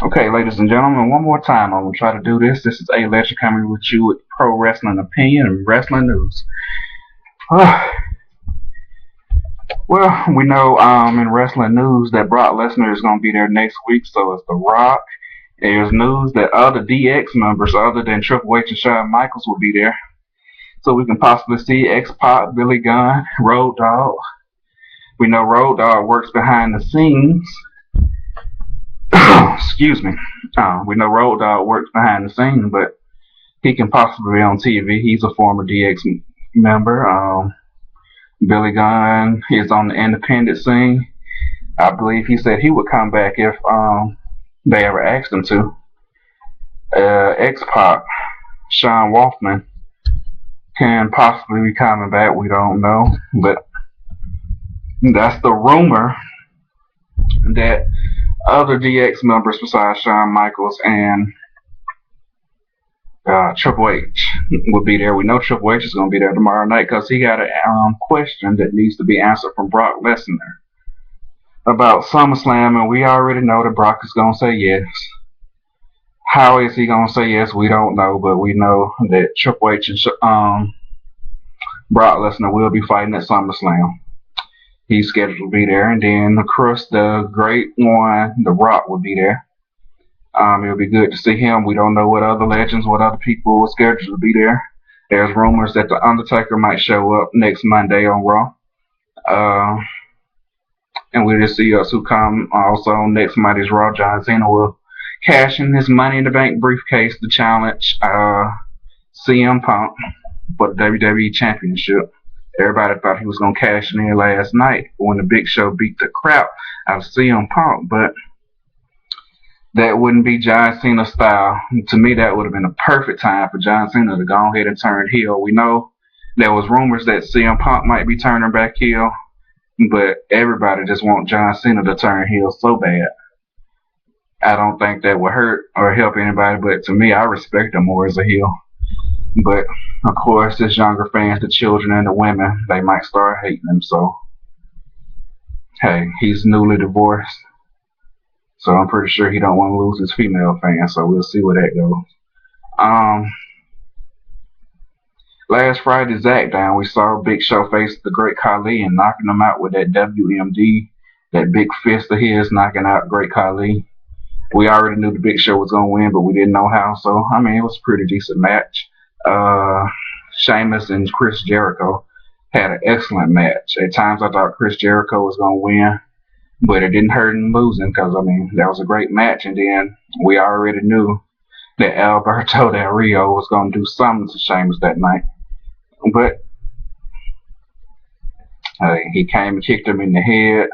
Okay, ladies and gentlemen, one more time. I'm gonna try to do this. This is A Legend coming with you with pro wrestling opinion and wrestling news. Well, we know in wrestling news that Brock Lesnar is gonna be there next week. So is The Rock. There's news that other DX members other than Triple H and Shawn Michaels will be there. So we can possibly see X Pac, Billy Gunn, Road Dogg. We know Road Dogg works behind the scenes. Excuse me. We know Road Dogg works behind the scenes, but he can possibly be on TV. He's a former DX member. Billy Gunn is on the independent scene. I believe he said he would come back if they ever asked him to. X Pac, Sean Wolfman, can possibly be coming back. We don't know, but that's the rumor that other DX members besides Shawn Michaels and Triple H will be there. We know Triple H is going to be there tomorrow night because he got a question that needs to be answered from Brock Lesnar about SummerSlam, and we already know that Brock is going to say yes. How is he going to say yes? We don't know, but we know that Triple H and Brock Lesnar will be fighting at SummerSlam. He's scheduled to be there, and then of course the great one, The Rock, will be there. It'll be good to see him. We don't know what other legends, what other people are scheduled to be there. There's rumors that The Undertaker might show up next Monday on Raw. And we'll just see who come also on next Monday's Raw. John Cena will cash in his Money in the Bank briefcase to challenge CM Punk for the WWE Championship. Everybody thought he was going to cash in last night when the Big Show beat the crap out of CM Punk, but that wouldn't be John Cena style. To me, that would have been a perfect time for John Cena to go ahead and turn heel. We know there was rumors that CM Punk might be turning back heel, but everybody just wants John Cena to turn heel so bad. I don't think that would hurt or help anybody, but to me, I respect him more as a heel. But, of course, his younger fans, the children and the women, they might start hating him, so hey, he's newly divorced. So I'm pretty sure he don't want to lose his female fans, so we'll see where that goes. Last Friday's SmackDown, we saw Big Show face the Great Khali and knocking him out with that WMD, that big fist of his knocking out Great Khali. We already knew the Big Show was going to win, but we didn't know how, so, I mean, it was a pretty decent match. Sheamus and Chris Jericho had an excellent match. At times I thought Chris Jericho was going to win, but it didn't hurt him losing because, I mean, that was a great match. And then we already knew that Alberto Del Rio was going to do something to Sheamus that night. But he came and kicked him in the head.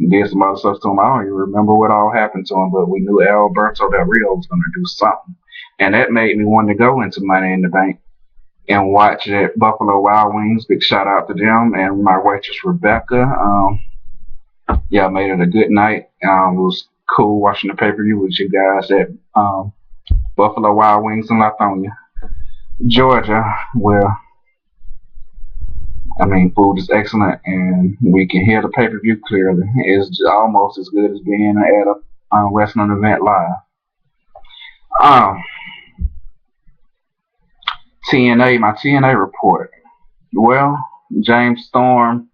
Did some other stuff to him. I don't even remember what all happened to him, but we knew Alberto Del Rio was going to do something. And that made me want to go into Money in the Bank and watch it at Buffalo Wild Wings. Big shout out to them and my waitress Rebecca. Yeah, made it a good night. It was cool watching the pay-per-view with you guys at Buffalo Wild Wings in Lithonia, Georgia. Well, I mean, food is excellent, and we can hear the pay-per-view clearly. It's almost as good as being at a wrestling event live. TNA, my TNA report. Well, James Storm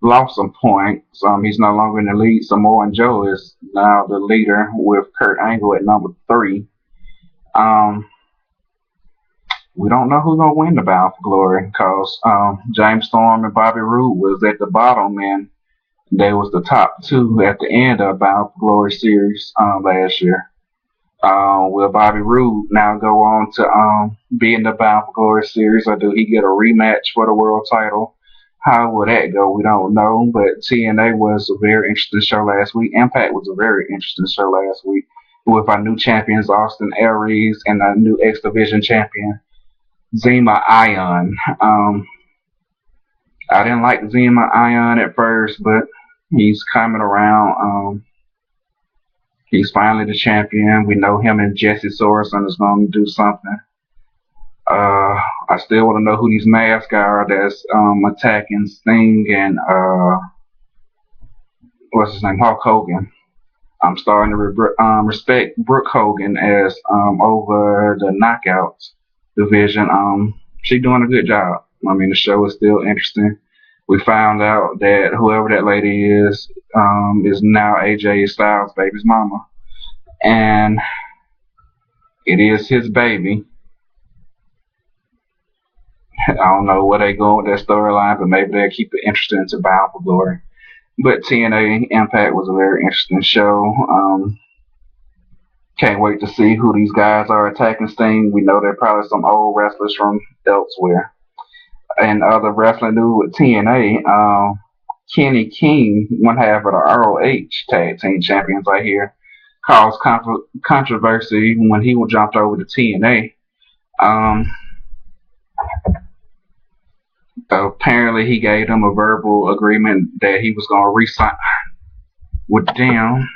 lost some points. He's no longer in the lead. Samoa Joe is now the leader with Kurt Angle at number 3. We don't know who's going to win the Bound for Glory because James Storm and Bobby Roode was at the bottom, and they was the top 2 at the end of Bound for Glory series last year. Will Bobby Roode now go on to be in the Bound for Glory series, or do he get a rematch for the world title? How will that go? We don't know, but TNA was a very interesting show last week. Impact was a very interesting show last week with our new champions, Austin Aries, and our new X Division champion, Zema Ion. I didn't like Zema Ion at first, but he's coming around. He's finally the champion. We know him and Jesse Sorensen is going to do something. I still want to know who these masks are that's attacking Sting and what's his name, Hulk Hogan. I'm starting to respect Brooke Hogan as over the Knockouts division. She doing a good job. I mean, the show is still interesting. We found out that whoever that lady is now AJ Styles' baby's mama, and it is his baby. I don't know where they go with that storyline, but maybe they'll keep it interesting to Bound for Glory. But TNA Impact was a very interesting show. Can't wait to see who these guys are attacking Sting. We know they're probably some old wrestlers from elsewhere. And other wrestling news with TNA, Kenny King, one half of the ROH Tag Team Champions right here, caused controversy when he jumped over to TNA. Um, apparently, he gave them a verbal agreement that he was going to resign with them.